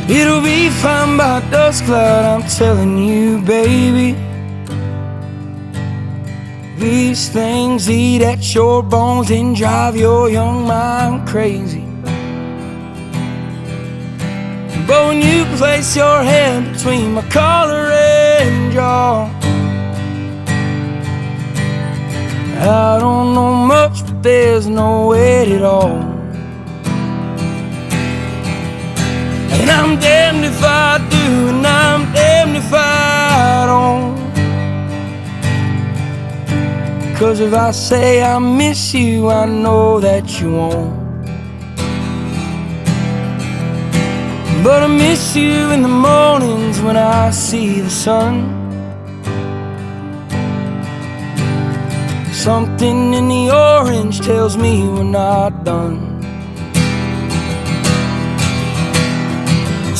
It'll be fine by dusk cloud, I'm telling you, baby. These things eat at your bones and drive your young mind crazy. But when you place your hand between my collar and jaw, I don't know much, but there's no weight at all. And I'm damned if I do, and I'm damned if I don't. 'Cause if I say I miss you, I know that you won't. But I miss you in the mornings when I see the sun. Something in the orange tells me we're not done.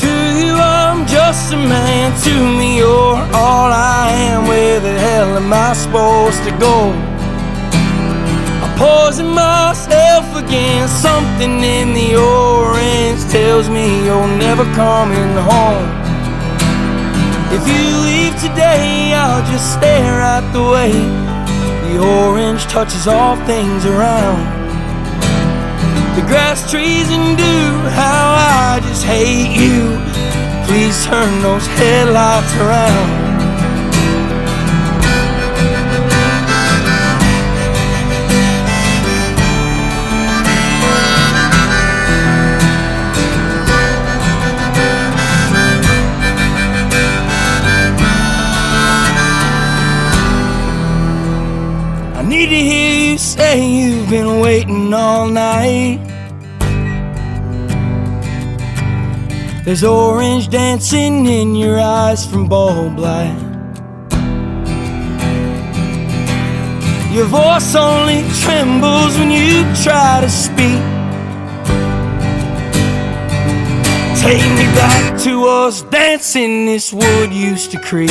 To you I'm just a man, to me you're all I am. Where the hell am I supposed to go? I'm poison myself again. Something in the orange tells me you're never coming home. If you leave today, I'll just stare at the way the orange touches all things around. The grass, trees, and dew, how I just hate you. Please turn those headlights around. I need to hear you say you've been waiting all night. There's orange dancing in your eyes from bulb light. Your voice only trembles when you try to speak. Take me back to us dancing this wood used to creep.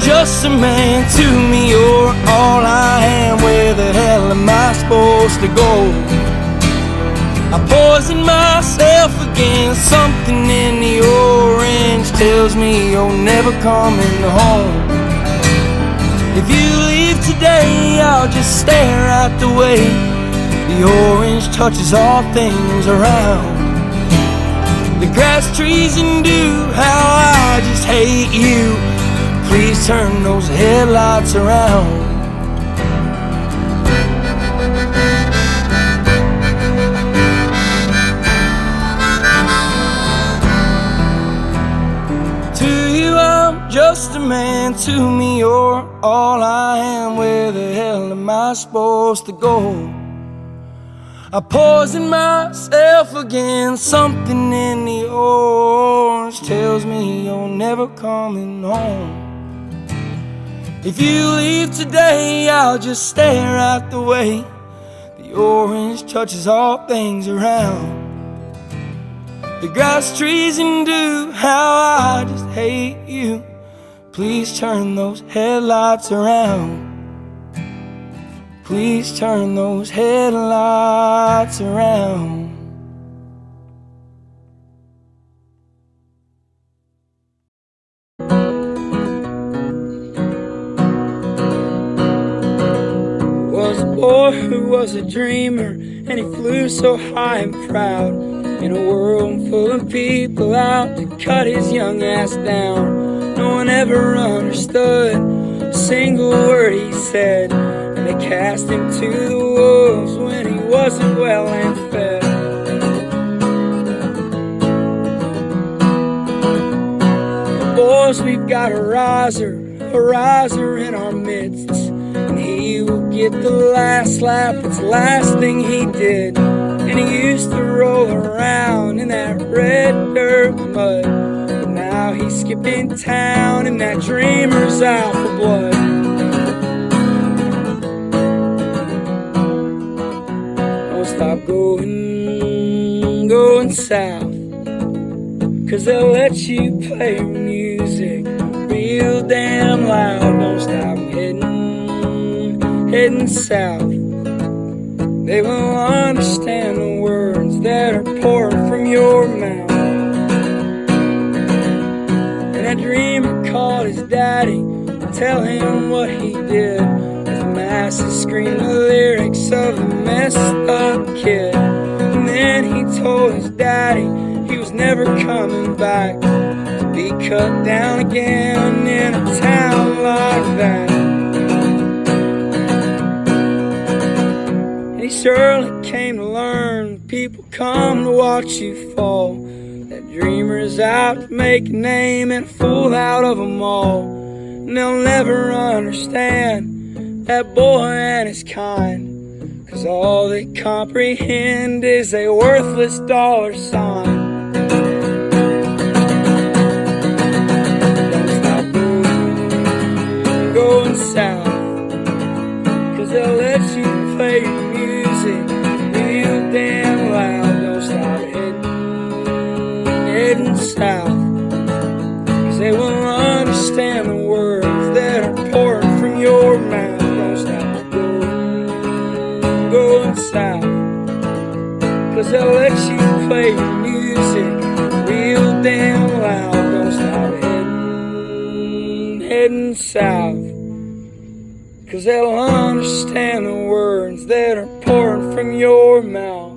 Just a man, to me you're all I am. Where the hell am I supposed to go? I poison myself again. Something in the orange tells me you're never coming home. If you leave today, I'll just stare at the way the orange touches all things around. The grass, trees, and dew, how I just hate you. Please turn those headlights around. To you I'm just a man, to me you're all I am. Where the hell am I supposed to go? I poison myself again. Something in the orange tells me you're never coming home. If you leave today, I'll just stare at the way the orange touches all things around. The grass, trees, and dew, how I just hate you. Please turn those headlights around. Please turn those headlights around. Boy who was a dreamer, and he flew so high and proud, in a world full of people out to cut his young ass down. No one ever understood a single word he said, and they cast him to the wolves when he wasn't well and fed. Boys, we've got a riser in our midst, and he will get the last laugh, it's the last thing he did. And he used to roll around in that red dirt mud, but now he's skipping town and that dreamer's out for blood. Don't stop going south, 'cause they'll let you play your music real damn loud. Don't stop heading south. they will understand the words that are pouring from your mouth. And that dreamer called his daddy to tell him what he did, as masses screamed the lyrics of the messed up kid. And then he told his daddy he was never coming back, to be cut down again in a town like that. And he surely came to learn people come to watch you fall. That dreamer's out to make a name and a fool out of them all. And they'll never understand that boy and his kind, 'cause all they comprehend is a worthless dollar sign. Don't stop going south, 'cause they'll let you play your music real damn loud. Don't stop heading south, 'cause they will understand the words that are pouring from your mouth. Don't stop going south, 'cause they'll let you play your music real damn loud. Don't stop heading south, 'cause they'll understand the words that are pouring from your mouth.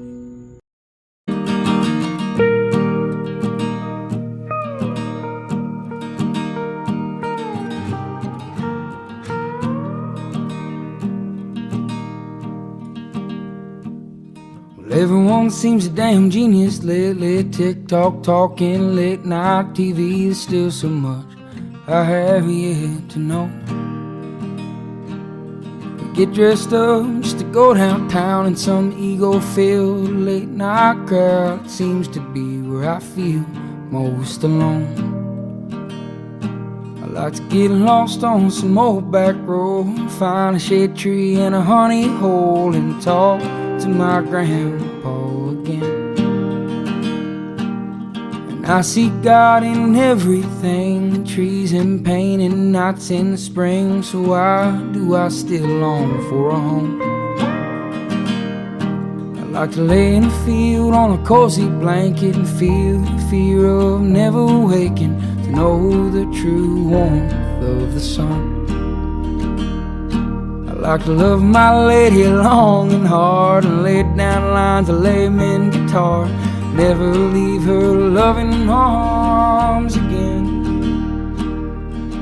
Everyone seems a damn genius lately. TikTok talking, late night TV. There's still so much I have yet to know. Get dressed up just to go downtown in some ego-filled late night crowd. It seems to be where I feel most alone. I like to get lost on some old back road, find a shade tree and a honey hole, and talk to my grandpa again. And I see God in everything, trees and pain and nights in the spring. So why do I still long for a home? I like to lay in a field on a cozy blanket and feel the fear of never waking, to know the true warmth of the sun. I like to love my lady long and hard, and lay down lines of layman guitar, never leave her loving arms again.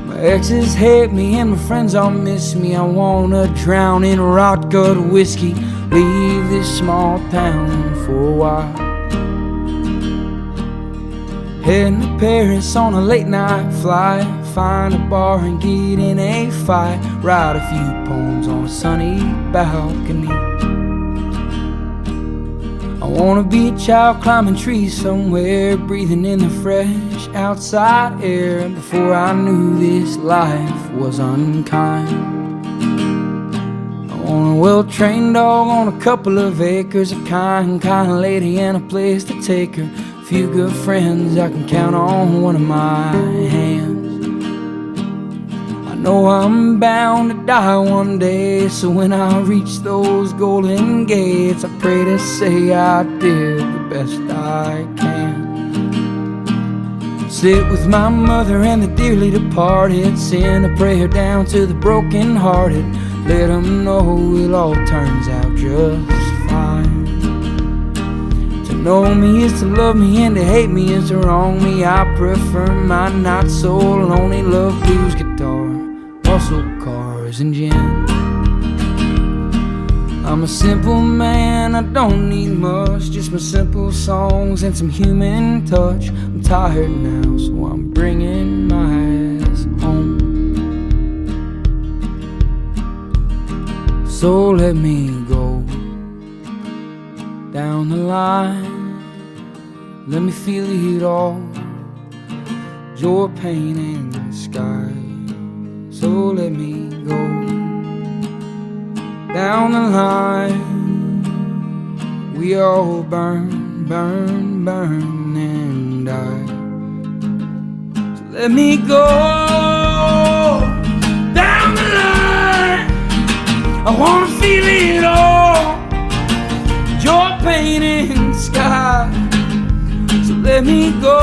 My exes hate me and my friends all miss me. I wanna drown in rot-gut whiskey, leave this small town for a while. Heading to Paris on a late night flight, find a bar and get in a fight, write a few poems on a sunny balcony. I wanna be a child climbing trees somewhere, breathing in the fresh outside air, before I knew this life was unkind. I want a well-trained dog on a couple of acres, a kind lady and a place to take her, a few good friends I can count on one of my hands. I know I'm bound to die one day, so when I reach those golden gates, I pray to say I did the best I can. Sit with my mother and the dearly departed, send a prayer down to the broken-hearted, let them know it all turns out just fine. To know me is to love me, and to hate me is to wrong me. I prefer my not so lonely love, blues, guitar, muscle cars and gin. I'm a simple man, I don't need much, just my simple songs and some human touch. I'm tired now, so I'm bringing my ass home. So let me go down the line, let me feel it all, joy, pain, and the sky. So let me go down the line, we all burn, burn, burn and die. So let me go down the line, I wanna feel it all, pain in the sky. So let me go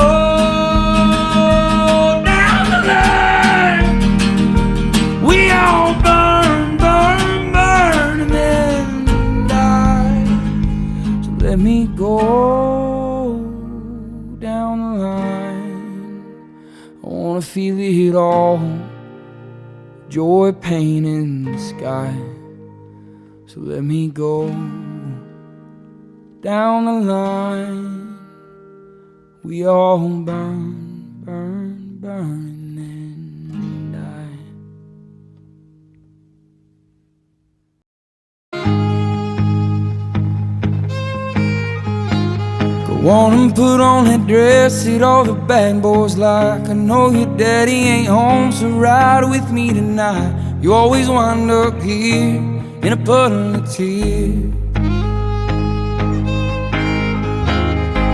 down the line. We all burn, burn, burn, and then die. So let me go down the line. I wanna feel it all, joy, pain in the sky. So let me go down the line. We all burn, burn, burn, and then die. Go on and put on that dress that all the bad boys like. I know your daddy ain't home, so ride with me tonight. You always wind up here in a puddle of tears.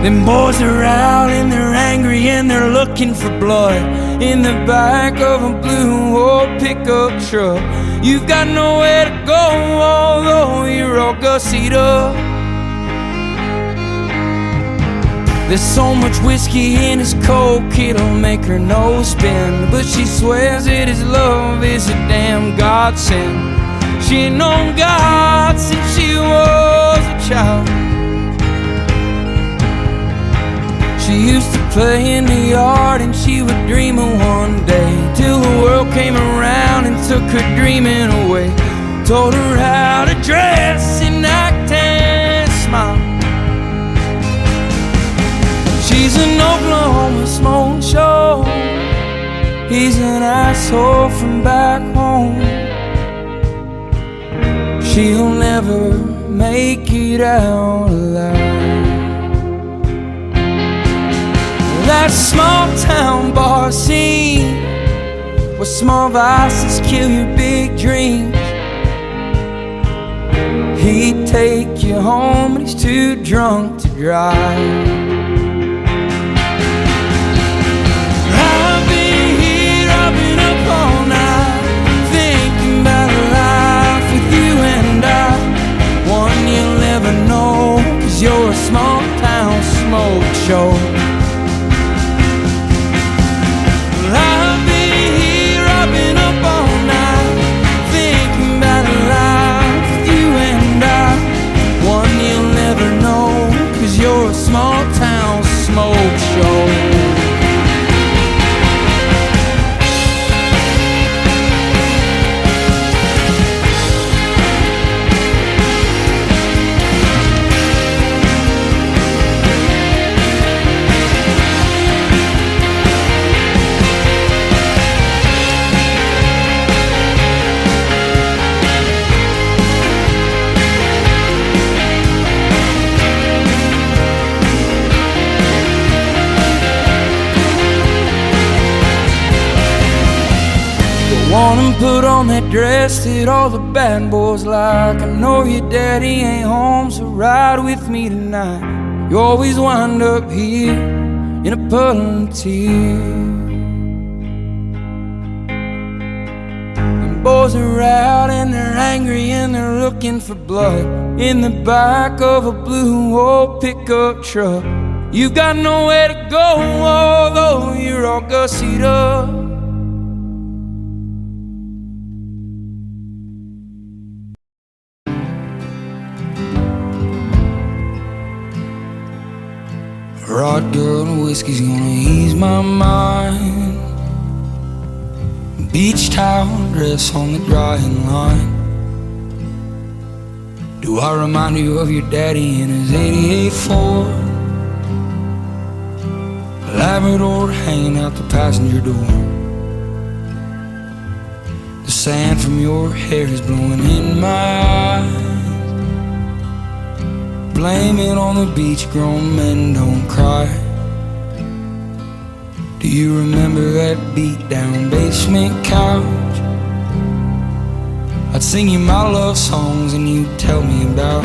Them boys are out and they're angry and they're looking for blood in the back of a blue old pickup truck. You've got nowhere to go, although you're all gussied up. There's so much whiskey in his coke, it'll make her nose spin. But she swears that his love is a damn godsend. She ain't known God since she was a child. She used to play in the yard and she would dream of one day, till the world came around and took her dreaming away. Told her how to dress and act and smile. She's an Oklahoma smoke show, he's an asshole from back home. She'll never make it out alive. That small town bar scene, where small vices kill your big dreams. He'd take you home but he's too drunk to drive. I've been here, I've been up all night, thinking about a life with you and I. One you'll never know, 'cause you're a small town smoke show. I've been here, I've been up all night, thinking about a life with you and I. One you'll never know, 'cause you're a small town smoke show. On and put on that dress that all the bad boys like. I know your daddy ain't home, so ride with me tonight. You always wind up here in a puddle of tears. And boys are out and they're angry and they're looking for blood in the back of a blue old pickup truck. You've got nowhere to go, although you're all gussied up. Rod girl and whiskey's gonna ease my mind. Beach towel dress on the drying line. Do I remind you of your daddy in his '88 Ford? Labrador hanging out the passenger door. The sand from your hair is blowing in my eyes. Blame it on the beach, grown men don't cry. Do you remember that beat down basement couch? I'd sing you my love songs and you'd tell me about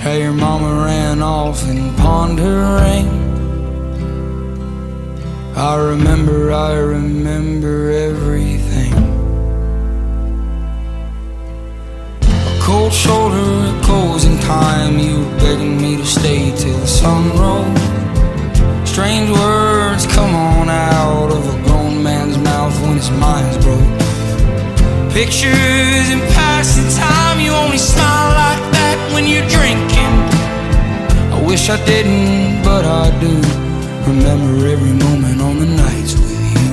how your mama ran off and pawned her ring. I remember everything. A cold shoulder, a cozy stay till the sun rose. Strange words come on out of a grown man's mouth when his mind's broke. Pictures in passing time, you only smile like that when you're drinking. I wish I didn't, but I do. Remember every moment on the nights with you.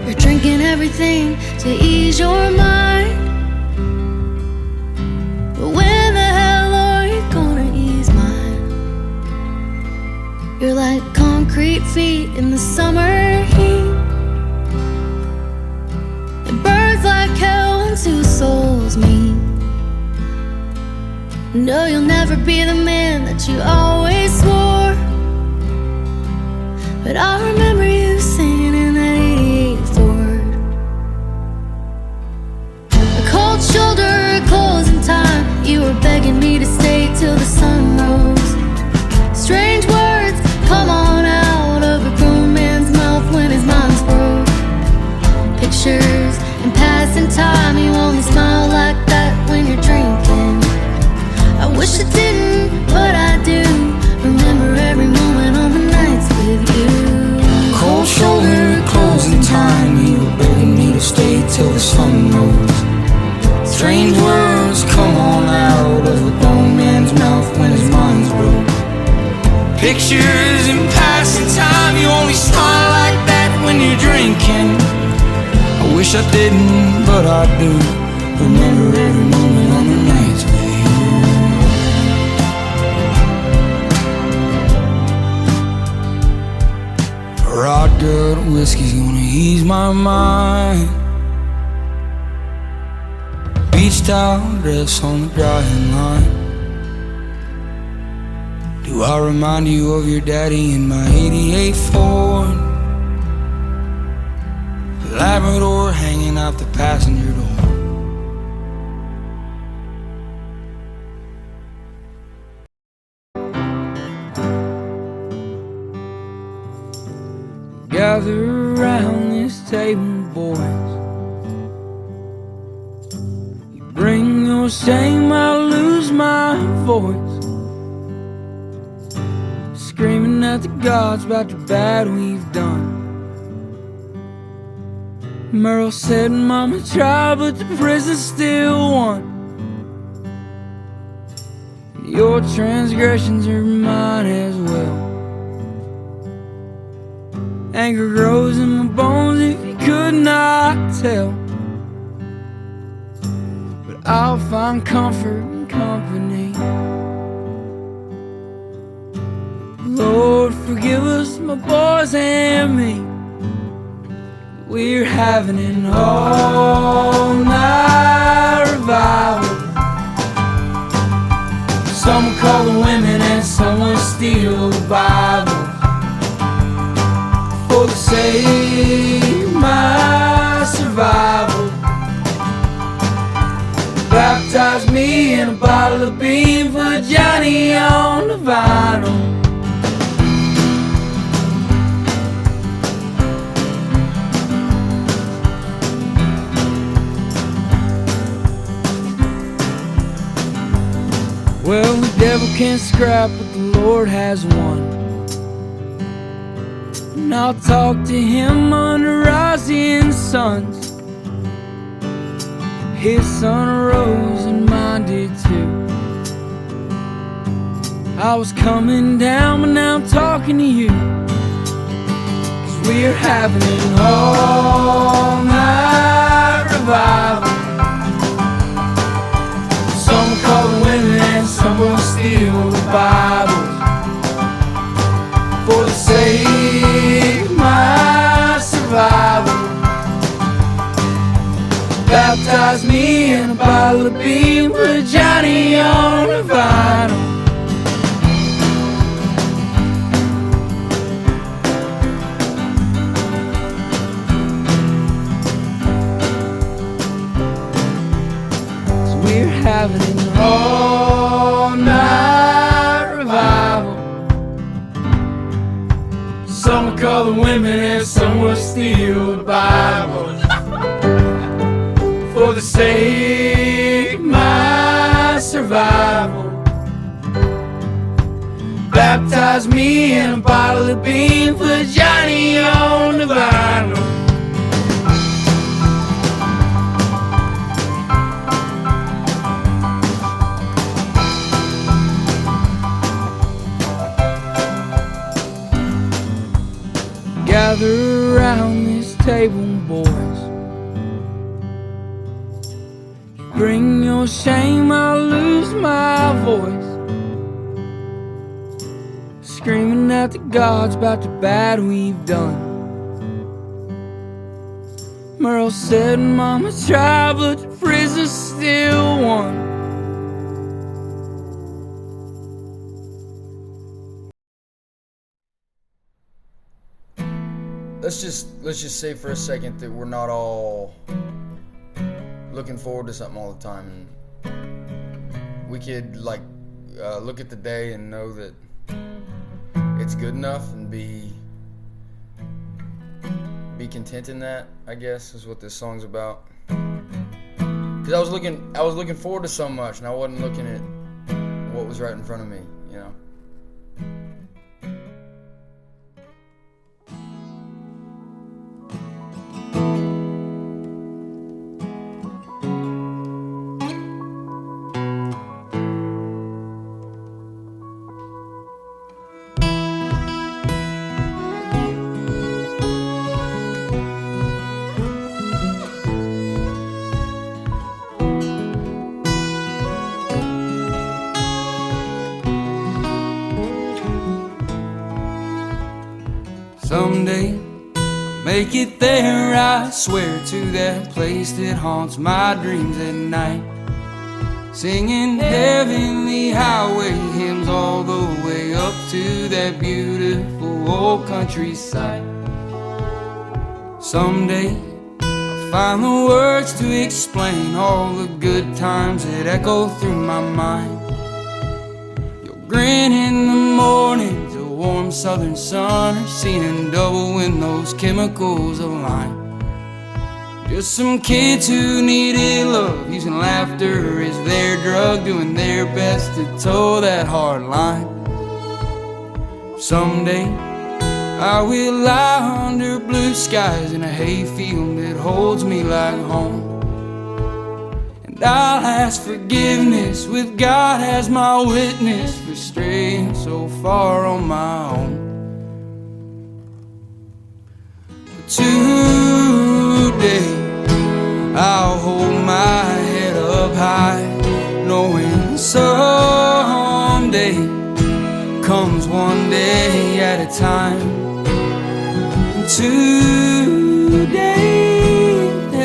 You're drinking everything to ease your mind, but when the hell are you gonna ease mine? You're like concrete feet in the summer heat. It burns like hell when two souls meet. No, you'll never be the man that you always swore, but I remember you singing in that 88 Ford. A cold shoulder, closing time. You were begging me to stay till the sun rose. Strange words come on out of a grown man's mouth when his mind's broke. Pictures in passing time, you only smile like that when you're drinking. I wish I didn't, but I do. Remember every moment on the nights with you. Cold shoulder, closing time. You were begging me to stay till the sun rose. Strange words come on out of a grown man's mouth when his mind's broke. Pictures in passing time, you only smile like that when you're drinking. I wish I didn't, but I do. Remember every moment on the nights with you. Rod good whiskey's gonna ease my mind. Beach towel dress on the drying line. Do I remind you of your daddy in my 88 Ford? Labrador hanging out the passenger door. Gather around this table, boys. You bring your shame, I lose my voice. Screaming at the gods about the bad we've done. Merle said mama tried, but the prison still won. Your transgressions are mine as well. Anger grows in my bones if you could not tell. But I'll find comfort in company. Lord, forgive us, my boys and me. We're having an all-night revival. Some will call the women and some will steal the Bible. For the sake of my survival, baptize me in a bottle of bean for Johnny on the vinyl. Well, the devil can't scrap, but the Lord has won. And I'll talk to him under rising suns. His sun rose and mine did too. I was coming down, but now I'm talking to you. 'Cause we're having an all-night revival. Some call the women and some will steal the Bibles. For the sake of my survival, baptize me in a bottle of bean, put Johnny on the vinyl. So we're having an all-night revival. Some will call the women and some will steal the Bible. For to save my survival. Baptize me in a bottle of bean, put Johnny on the vinyl. Gather around this table, boys. Bring your shame, I'll lose my voice. Screaming at the gods about the bad we've done. Merle said, Mama tried, but the prison still won. Let's just say for a second that we're not all looking forward to something all the time, and we could look at the day and know that it's good enough and be content in that, I guess, is what this song's about. Because I was looking forward to so much, and I wasn't looking at what was right in front of me, you know. Someday I'll make it there, I swear, to that place that haunts my dreams at night, singing heavenly highway hymns all the way up to that beautiful old countryside. Someday I'll find the words to explain all the good times that echo through my mind. You'll grin in the morning, warm southern sun, or seeing double when those chemicals align. Just some kids who needed love, using laughter as their drug, doing their best to toe that hard line. Someday I will lie under blue skies in a hayfield that holds me like home, and I'll ask forgiveness with God as my witness for straying so far on my own. But today I'll hold my head up high, knowing someday comes one day at a time. And today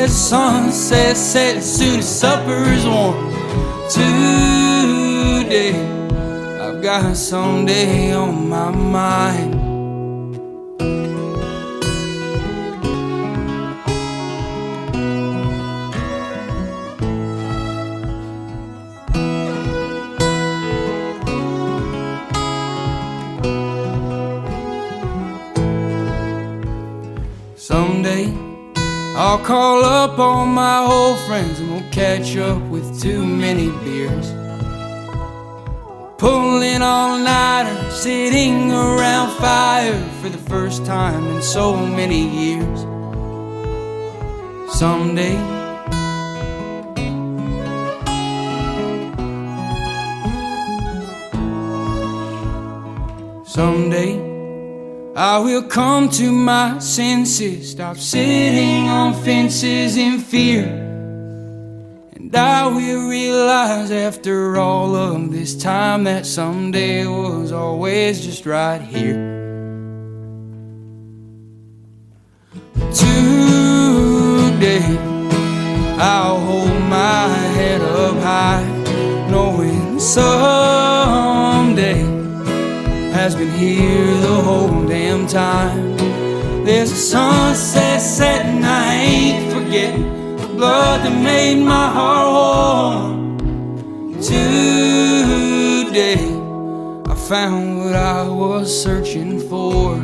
as the sunset set, as soon as supper's warm, today I've got someday on my mind. Someday I'll call up all my old friends and we'll catch up with too many beers, pulling all-nighters, sitting around fire for the first time in so many years. Someday I will come to my senses, stop sitting on fences in fear, and I will realize after all of this time that someday was always just right here. Today I'll hold my head up high, knowing someday has been here the whole damn time. There's a sunset setting, I ain't forgetting the blood that made my heart warm. Today I found what I was searching for.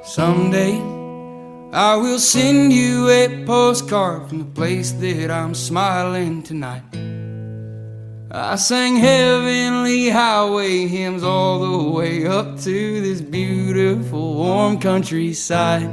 Someday I will send you a postcard from the place that I'm smiling tonight. I sang heavenly highway hymns all the way up to this beautiful warm countryside.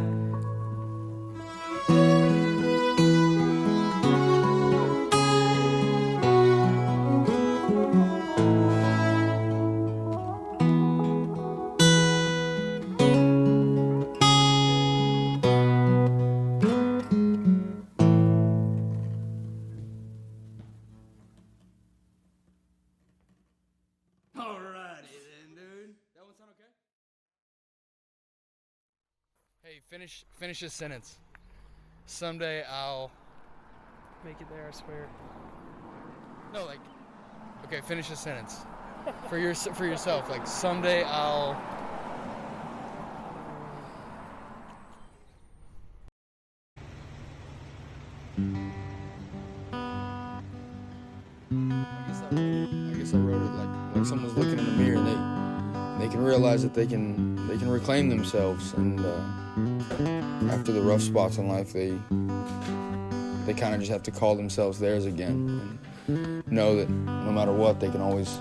Alrighty then, dude. That one sound okay? Hey, finish this sentence. Someday I'll Make it there, I swear. no like. Okay, finish this sentence. For yourself, like someday I'll. I guess I wrote it like someone's looking in the mirror and they can realize that they can reclaim themselves, and after the rough spots in life they kind of just have to call themselves theirs again and know that no matter what they can always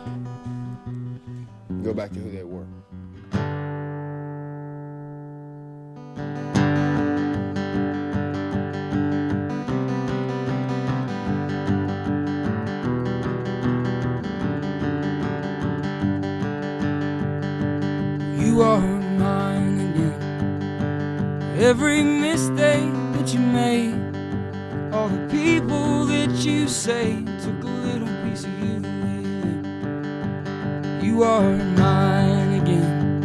go back to who they were. You are mine again. Every mistake that you made, all the people that you saved, took a little piece of you with them. You are mine again,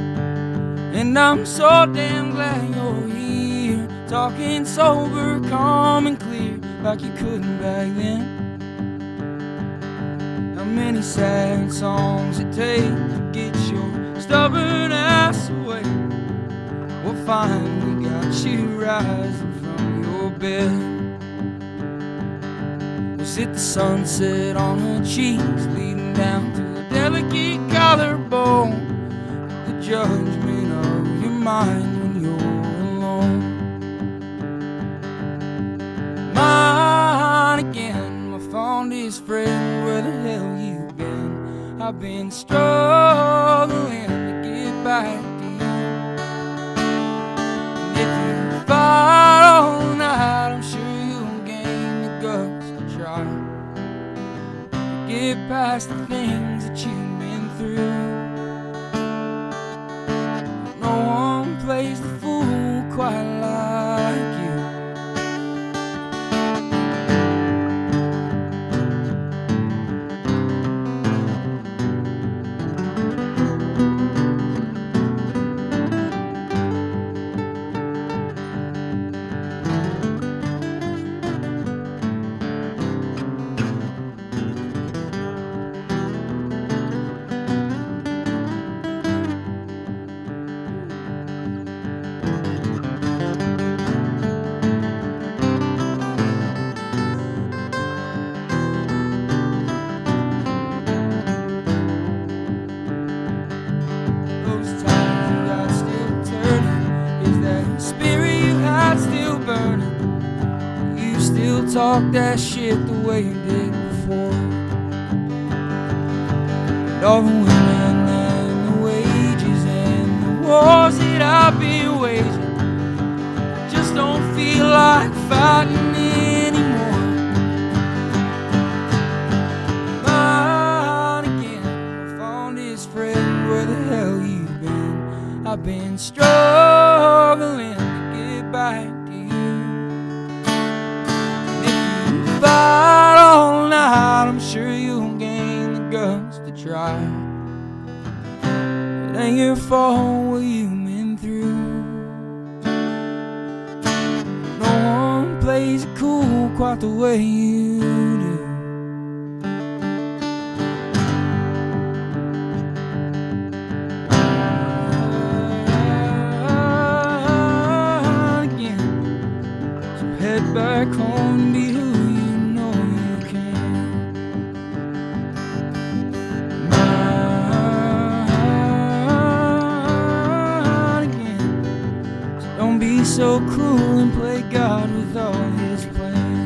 and I'm so damn glad you're here, talking sober, calm and clear, like you couldn't back then. How many sad songs it takes to get your stubborn ass away. Well, finally got you rising from your bed. We'll sit the sunset on her cheeks, leading down to a delicate collarbone, the judgment of your mind when you're alone. Mine again, my fondest friend, where the hell you been? I've been struggling to get back to you. And if you fight all night, I'm sure you'll gain the guts to try to get past the things that you've been through. No one plays the fool quite like you. Those times you got still turning, is that spirit you had still burning? You still talk that shit the way you did before? And all the women and the wages and the wars that I've been waging, I just don't feel like fighting anymore. Mine again, my fondest friend, where the hell you been? I've been struggling to get back to you. And if you fight all night, I'm sure you'll gain the guts to try. It ain't your fault what you've been through. No one plays it cool quite the way you do. Head back home and be who you know you can. Mine again. So so cruel and play God with all his plans.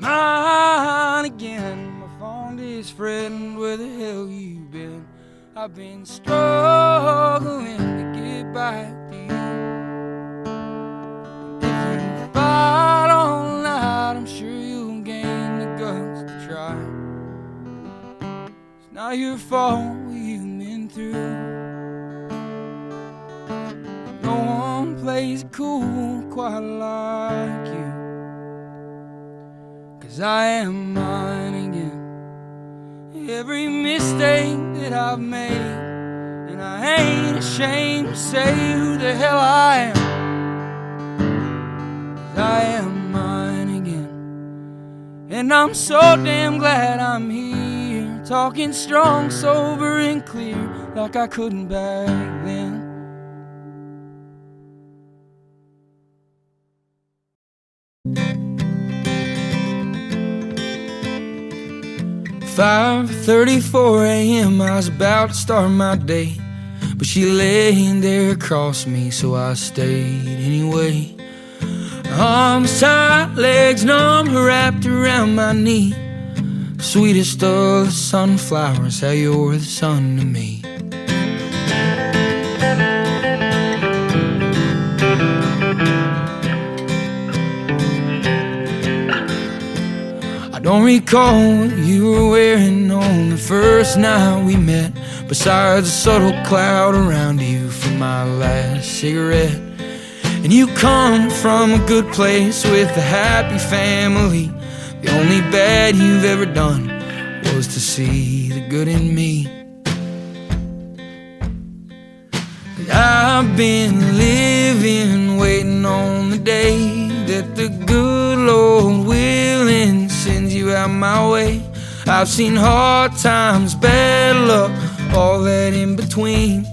Mine again, my fondest friend, where the hell you been? I've been struggling to get back to you. If you fight all night, I'm sure you'll gain the guts to try. It's not your fault what you've been through. No one plays it cool quite like you. 'Cause I am mine again. Every mistake that I've made, and I ain't ashamed to say who the hell I am. 'Cause I am mine again. And I'm so damn glad I'm here, talking strong, sober and clear, like I couldn't back then. 5:34 a.m. I was about to start my day, but she lay there across me, so I stayed anyway. Arms tight, legs numb, wrapped around my knee. Sweetest of the sunflowers, how you're the sun to me. I don't recall what you were wearing on the first night we met, besides a subtle cloud around you from my last cigarette. And you come from a good place with a happy family. The only bad you've ever done was to see the good in me. 'Cause I've been living, waiting on the day that the good Lord willing sends you out my way. I've seen hard times, bad luck, all that in between.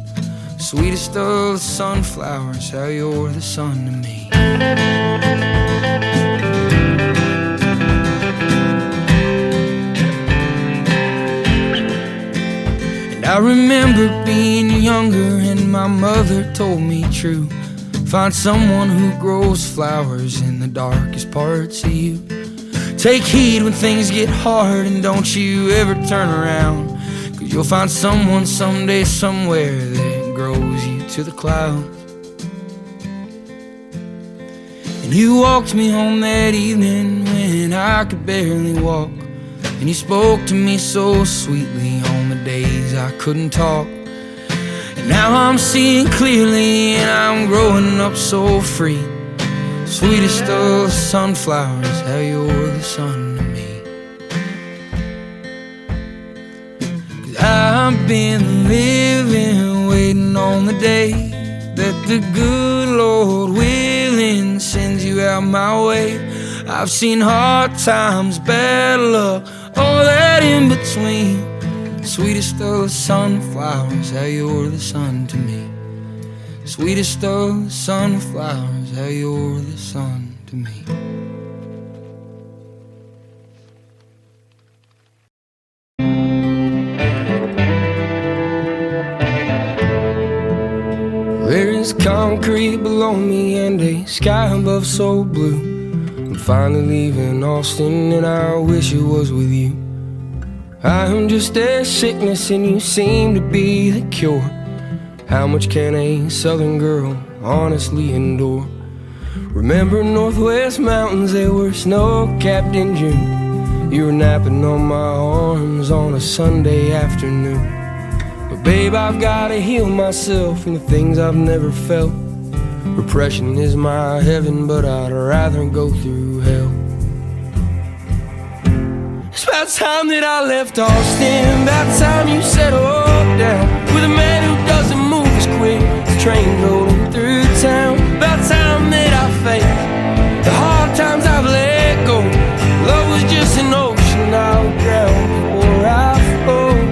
Sweetest of the sunflowers, how you're the sun to me. And I remember being younger and my mother told me true. Find someone who grows flowers in the darkest parts of you. Take heed when things get hard, and don't you ever turn around, 'cause you'll find someone someday somewhere that grows you to the clouds. And you walked me home that evening when I could barely walk, and you spoke to me so sweetly on the days I couldn't talk. And now I'm seeing clearly, and I'm growing up so free. Sweetest of sunflowers, how you're the sun to me. 'Cause I've been living, waiting on the day that the good Lord willing sends you out my way. I've seen hard times, bad luck, all that in between. Sweetest of sunflowers, how you're the sun to me. Sweetest of sunflowers, how you're the sun to me. There is concrete below me and a sky above so blue. I'm finally leaving Austin and I wish it was with you. I am just a sickness and you seem to be the cure. How much can a southern girl honestly endure? Remember Northwest mountains, they were snow-capped in June. You were napping on my arms on a Sunday afternoon. But babe, I've gotta heal myself from the things I've never felt. Repression is my heaven, but I'd rather go through hell. It's about time that I left Austin, about time you settled down with a man who doesn't move as quick as train rolling through town. About time that I faced the hard times I've let go. Love was just an ocean I would drown before I float.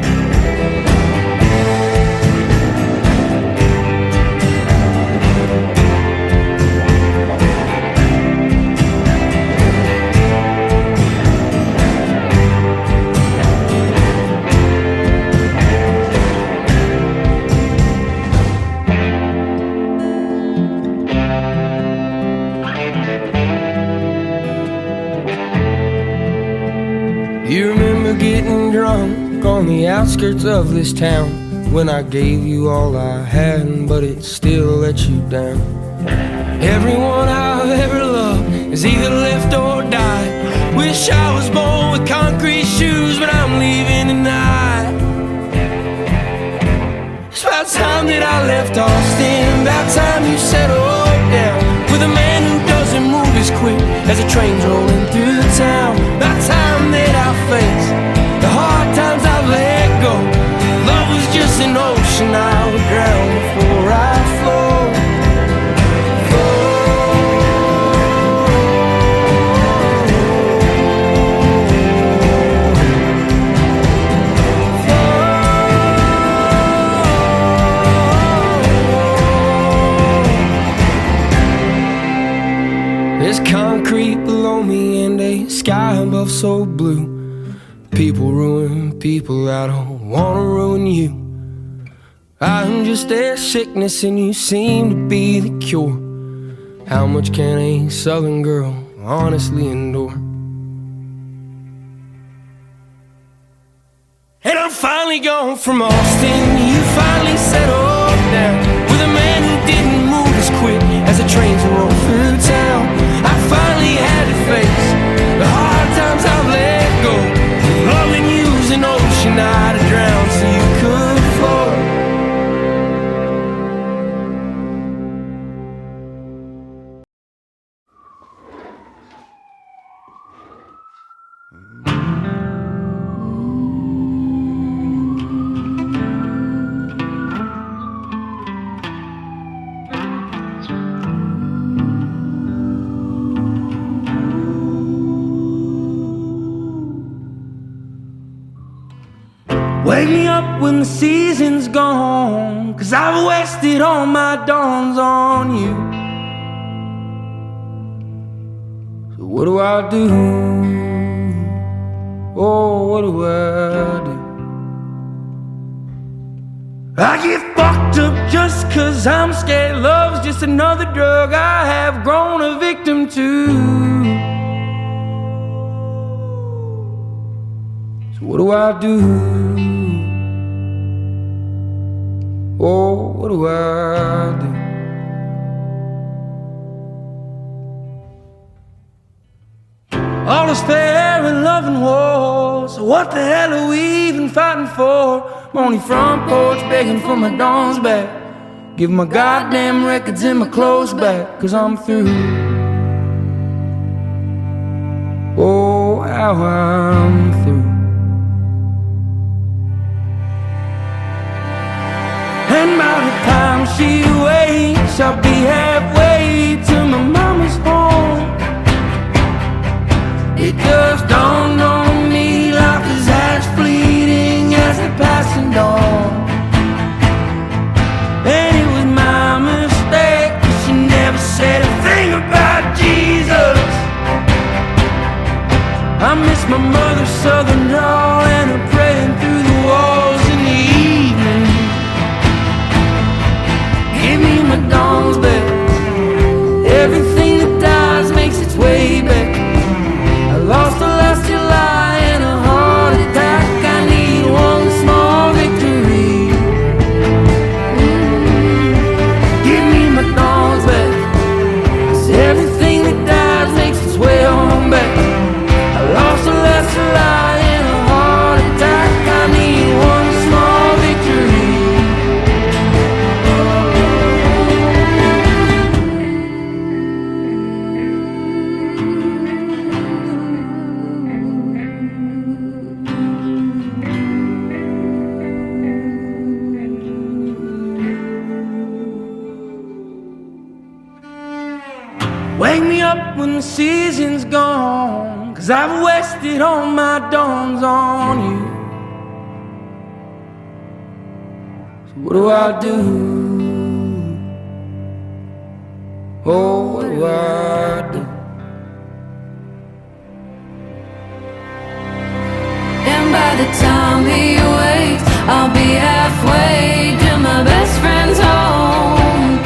You remember getting drunk on the outskirts of this town when I gave you all I had, but it still let you down. Everyone I've ever loved has either left or died. Wish I was born with concrete shoes, but I'm leaving tonight. It's about time that I left Austin, about time you settled down with a man who doesn't move as quick as a train's rolling through the town. About time that I face the hard times I've let go. Love was just an ocean I would drown before I float. There's concrete below me and a sky above so blue. People ruin people, I don't wanna ruin you. I'm just their sickness and you seem to be the cure. How much can a southern girl honestly endure? And I'm finally gone from Austin, you finally settled down with a man who didn't move as quick as the trains roll through town. I finally had to face the hard times I've let go. Loving you's an ocean I'd have drowned so you could float. Wake me up when the season's gone, 'cause I've wasted all my dawns on you. So what do I do? Oh, what do I do? I get fucked up just 'cause I'm scared. Love's just another drug I have grown a victim to. So what do I do? Oh, what do I do? All is fair in love and war, so what the hell are we even fighting for? I'm on your front porch begging for my dawns back. Give my goddamn records and my clothes back, 'cause I'm through. Oh, how I'm through. And by the time she wakes, I'll be halfway to my mama's home. It just dawned on me life is as fleeting as the passing dawn. And it was my mistake, 'cause she never said a thing about Jesus. I miss my mother's southern drawl and her praying through the walls in the evening. Give me my dawns back. Everything that dies makes its way back. I lost her last July in a heart attack. I need one small victory. Give me my dawns back. 'Cause everything that dies makes its way on back. I lost her last 'cause I've wasted all my dawns on you. So what do I do? Oh, what do I do? And by the time he wakes, I'll be halfway to my best friend's home.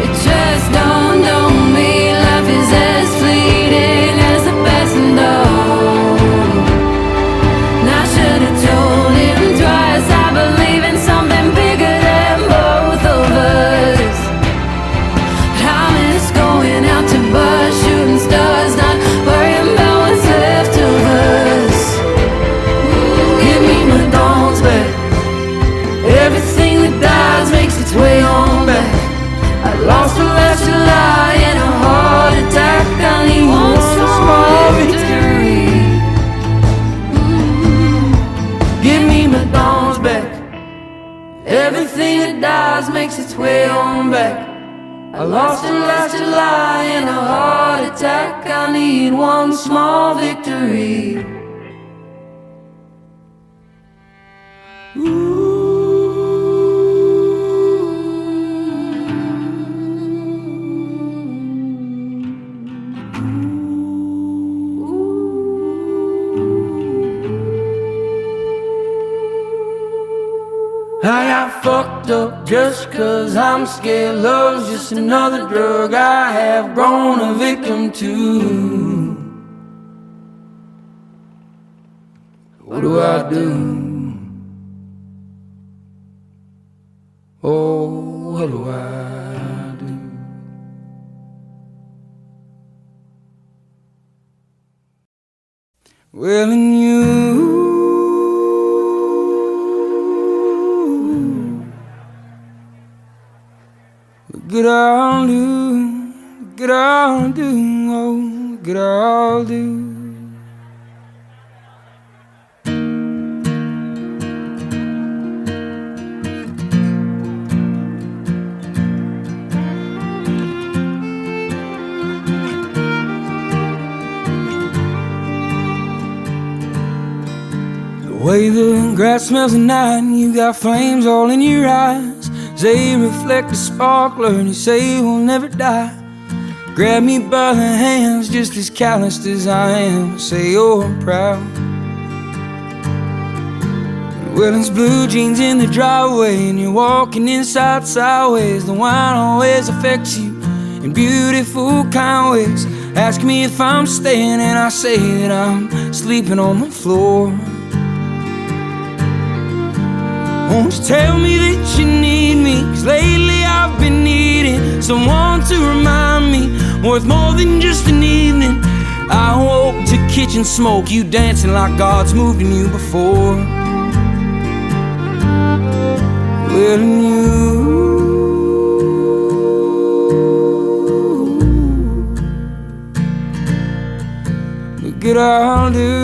It just dawned on me, life is as fleeting as the passing dawn. And I should have told him twice, I believe in something bigger than both of us. But I miss going out to bars, shooting stars, not worrying about what's left of us. Give me my dawns back. Everything that dies makes its way on back. I lost her last July in a heart attack. I need one small victory. Give me my dawns back. Everything that dies makes its way on back. I lost her last July in a heart attack. I need one small victory. I got fucked up just 'cause I'm scared. Love's just another drug I have grown a victim to. What do I do? Oh, what do I do? Well, and you, look at all do, look at all do, oh, look at all do. The way the grass smells at night, and you got flames all in your eyes. They reflect a sparkler, and you say we'll never die. Grab me by the hands, just as calloused as I am. Say you're proud. Well, it's blue jeans in the driveway, and you're walking inside sideways. The wine always affects you in beautiful kind ways. Ask me if I'm staying, and I say that I'm sleeping on the floor. Won't you tell me that you need me? 'Cause lately I've been needing someone to remind me, worth more than just an evening. I woke to kitchen smoke, you dancing like God's moved in you before. Well, and you, look at all do,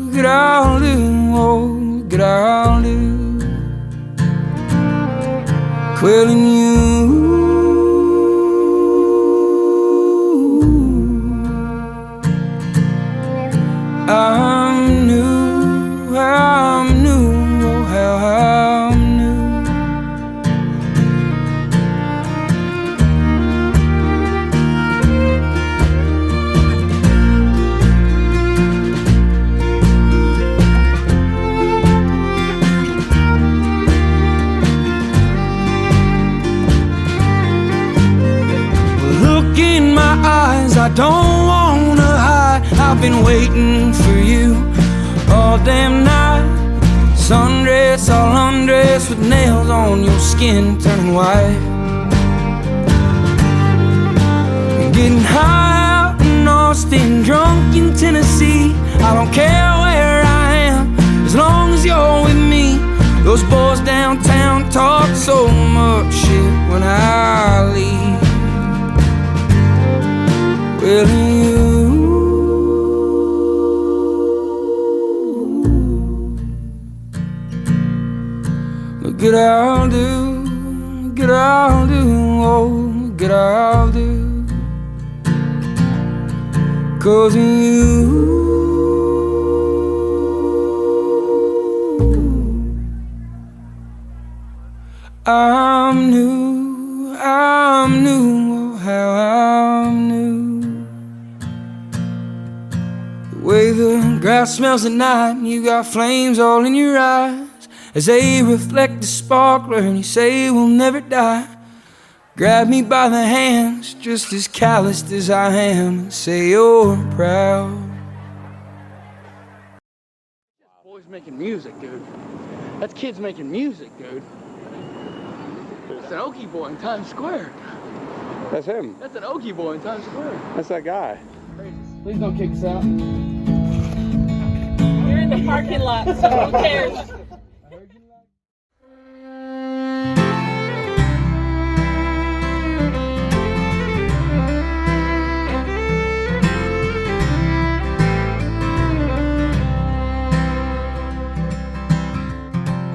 look at all do, oh, look at all do. Well, and you, I'm new, oh, how I'm new. Look in my eyes, I don't wanna hide. I've been waiting for you all damn night. Sundress, all undressed, with nails on your skin turning white. Getting high out in Austin, drunk in Tennessee. I don't care where I am, as long as you're with me. Those boys downtown talk so much shit when I leave. Well, you, look at all do, look at all do, oh, look at all do. 'cause of you. I'm new, oh how I'm new. The way the grass smells at night and you got flames all in your eyes as they reflect the sparkler and you say we'll never die. Grab me by the hands just as calloused as I am and say you're proud. Boys making music, dude. That's kids making music, dude. That's an Okie boy in Times Square. That's him. That's an Okie boy in Times Square. That's that guy. Please don't kick us out. You're in the parking lot, so who cares?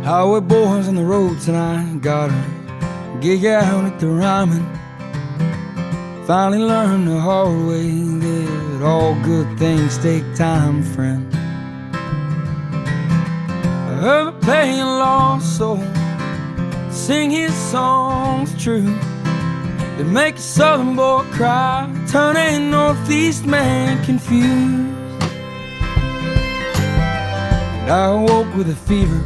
Highway boys on the road tonight, got a gig out at the Ryman. Finally learned the hard way that all good things take time, friend. I heard a playing lost soul sing his songs true. It make a southern boy cry, turn a northeast man confused. And I awoke with a fever,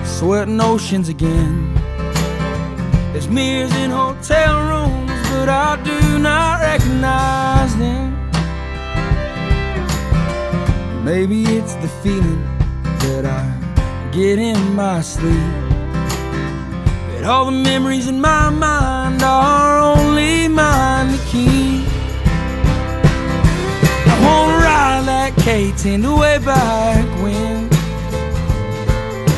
sweating oceans again. There's mirrors in hotel rooms, but I do not recognize them. Maybe it's the feeling that I get in my sleep, that all the memories in my mind are only mine to keep. I wanna ride that K-10 way back when,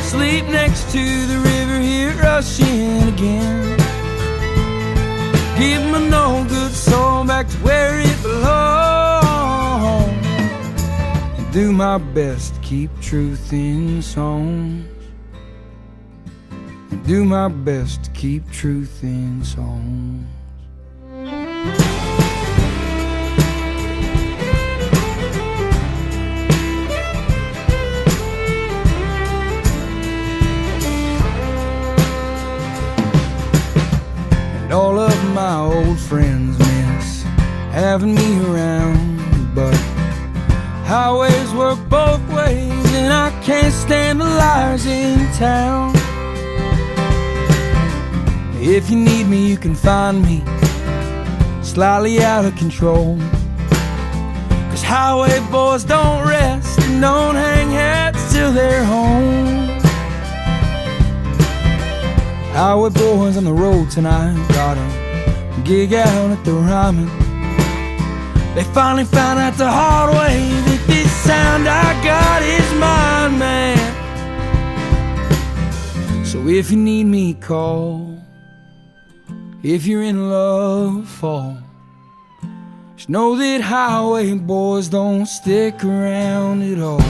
sleep next to the river, hear it rushing again. Give my no good soul back to where it belongs, and do my best to keep truth in songs, and do my best to keep truth in songs. And all of my old friends miss having me around, but highways work both ways and I can't stand the liars in town. If you need me, you can find me slightly out of control, 'cause highway boys don't rest and don't hang hats till they're home. Highway boys on the road tonight, got a gig out at the Ryman. They finally found out the hard way that this sound I got is mine, man. So if you need me, call. If you're in love, fall. Just know that highway boys don't stick around at all.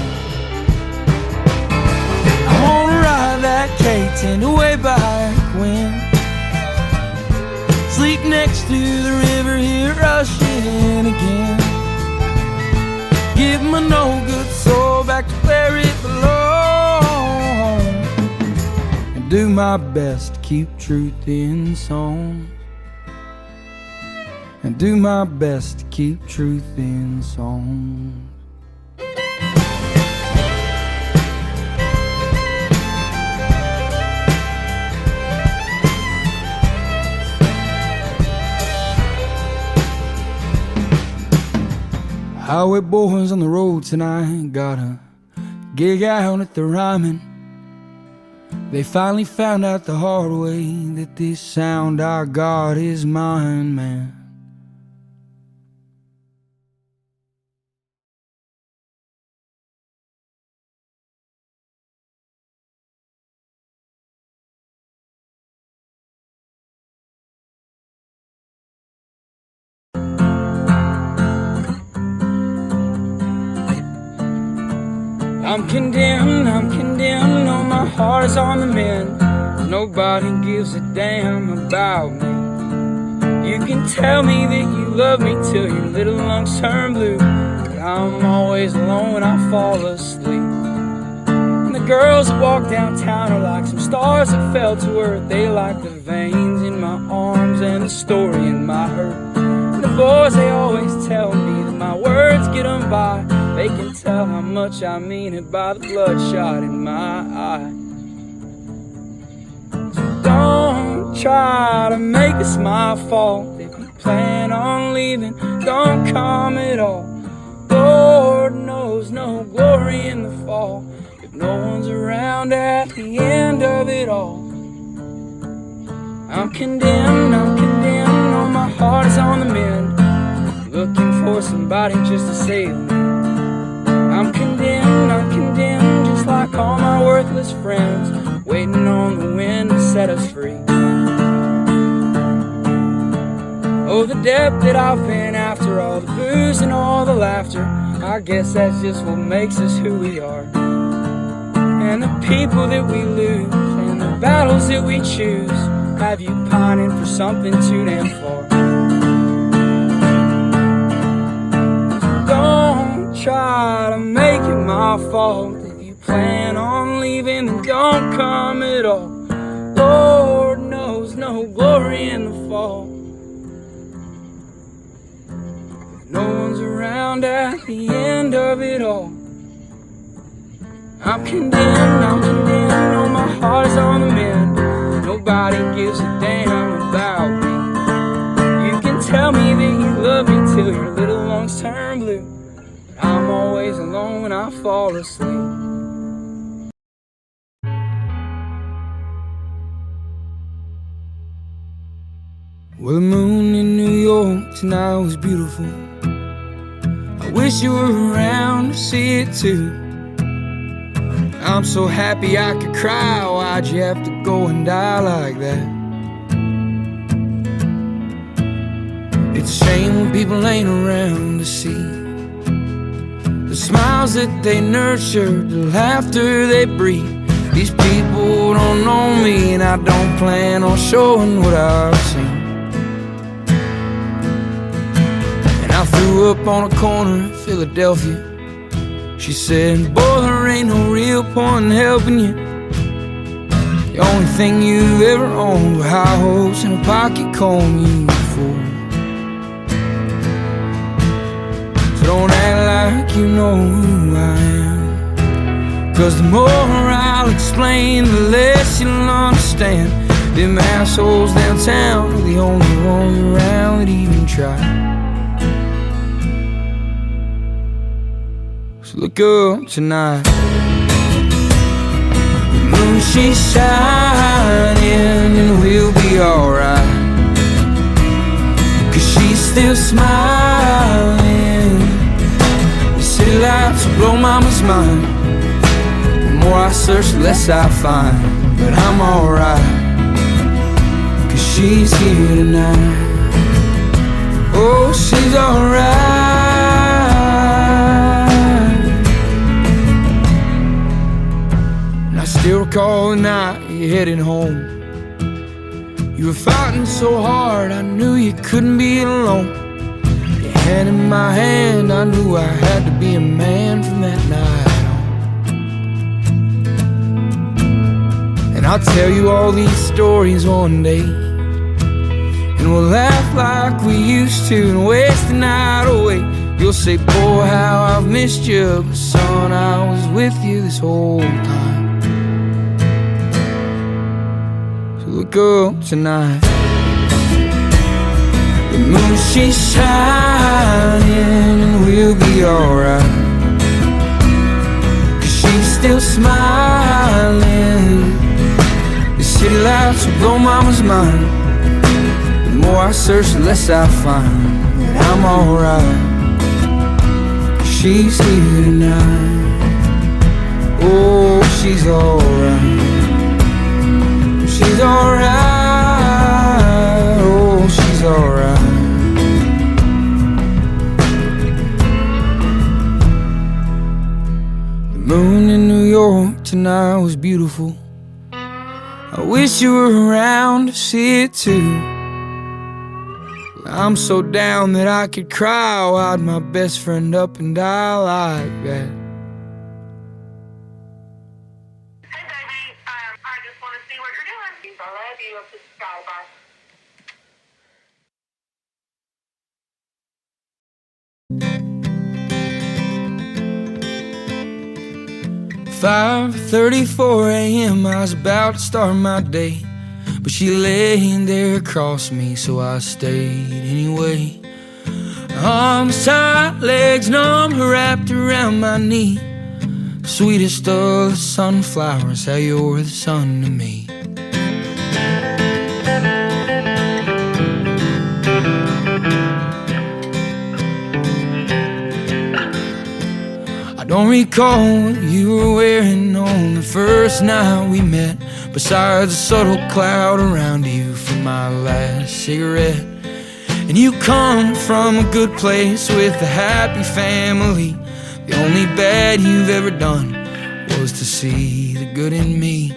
I wanna ride that K-10 way back when, sleep next to the river, hear it rushing again. Give my no good soul back to where it belongs, and do my best to keep truth in songs, and do my best to keep truth in songs. Highway boys on the road tonight, got a gig out at the Ryman. They finally found out the hard way that this sound I got is mine, man. I'm condemned, no, my heart is on the mend. Nobody gives a damn about me. You can tell me that you love me till your little lungs turn blue. But I'm always alone when I fall asleep. And the girls that walk downtown are like some stars that fell to earth. They like the veins in my arms and the story in my hurt. And the boys, they always tell me that my words get them by. They can tell how much I mean it by the bloodshot in my eye. So don't try to make this my fault. If you plan on leaving, don't come at all. Lord knows no glory in the fall if no one's around at the end of it all. I'm condemned, oh, my heart is on the mend, looking for somebody just to save me. I'm condemned, just like all my worthless friends, waiting on the wind to set us free. Oh, the depth that I've been after, all the booze and all the laughter, I guess that's just what makes us who we are. And the people that we lose, and the battles that we choose, have you pining for something too damn far. Don't try to make it my fault. If you plan on leaving, then don't come at all. Lord knows no glory in the fall. No one's around at the end of it all. I'm condemned, oh, my heart is on the mend. Nobody gives a damn about me. You can tell me that you love me till your little lungs turn blue, but I'm always alone when I fall asleep. Well, the moon in New York tonight was beautiful. I wish you were around to see it too. I'm so happy I could cry. Why'd you have to go and die like that? It's a shame when people ain't around to see the smiles that they nurture, the laughter they breathe. These people don't know me, and I don't plan on showing what I've seen. I threw up on a corner in Philadelphia. She said, boy, there ain't no real point in helping you. The only thing you've ever owned were high hopes and a pocket comb, you fool. So don't act like you know who I am, 'cause the more I'll explain, the less you'll understand. Them assholes downtown are the only ones around that even try. Look up tonight. The moon, she's shining, and we'll be alright, 'cause she's still smiling. The city lights will blow mama's mind. The more I search, the less I find. But I'm alright, 'cause she's here tonight. Oh, she's alright. I still recall the night you headed home. You were fighting so hard, I knew you couldn't be alone. Your hand in my hand, I knew I had to be a man from that night on. And I'll tell you all these stories one day, and we'll laugh like we used to and waste the night away. You'll say, boy, how I've missed you, but son, I was with you this whole time. Look up tonight. The moon, she's shining, and we'll be alright, 'cause she's still smiling. The city lights will blow mama's mind. The more I search, the less I find. But I'm alright, 'cause she's here tonight. Oh, she's alright. She's alright, oh, she's alright. The moon in New York tonight was beautiful. I wish you were around to see it too. I'm so down that I could cry, wide my best friend up and die like that. Hey baby, I just want to see what you're doing. I love you. Up to the sky. Bye. 5:34 a.m. I was about to start my day, but she laying there across me, so I stayed anyway. Arms tight, legs numb, wrapped around my knee. Sweetest of the sunflowers, how you're the sun to me. I don't recall what you were wearing on the first night we met, besides a subtle cloud around you from my last cigarette. And you come from a good place with a happy family. The only bad you've ever done was to see the good in me.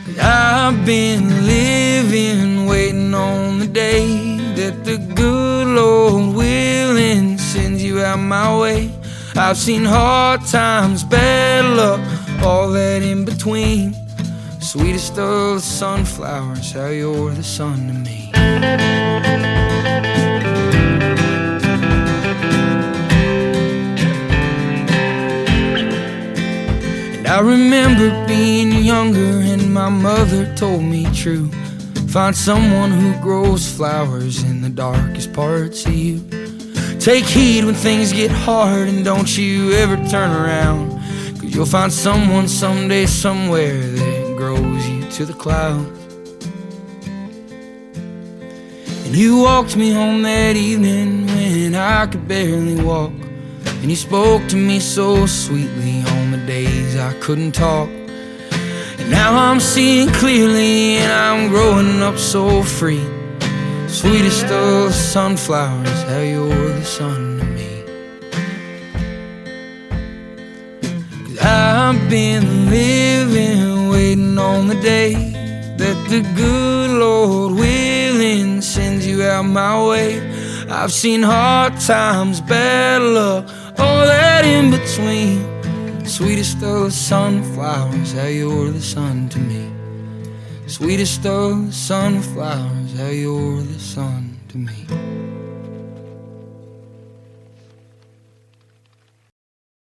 But I've been living, waiting on the day that the good Lord willing sends you out my way. I've seen hard times, bad luck, all that in between. Sweetest of the sunflowers, how you're the sun to me. And I remember being younger and my mother told me true. Find someone who grows flowers in the darkest parts of you. Take heed when things get hard and don't you ever turn around, 'cause you'll find someone someday somewhere that grows you to the clouds. And you walked me home that evening when I could barely walk, and you spoke to me so sweetly on the days I couldn't talk. And now I'm seeing clearly and I'm growing up so free. Sweetest of the sunflowers, how you're the sun to me. 'Cause I've been living, waiting on the day that the good Lord willing sends you out my way. I've seen hard times, bad luck, all that in between. Sweetest of the sunflowers, how you're the sun to me. Sweetest of the sunflowers, how you're the sun to me.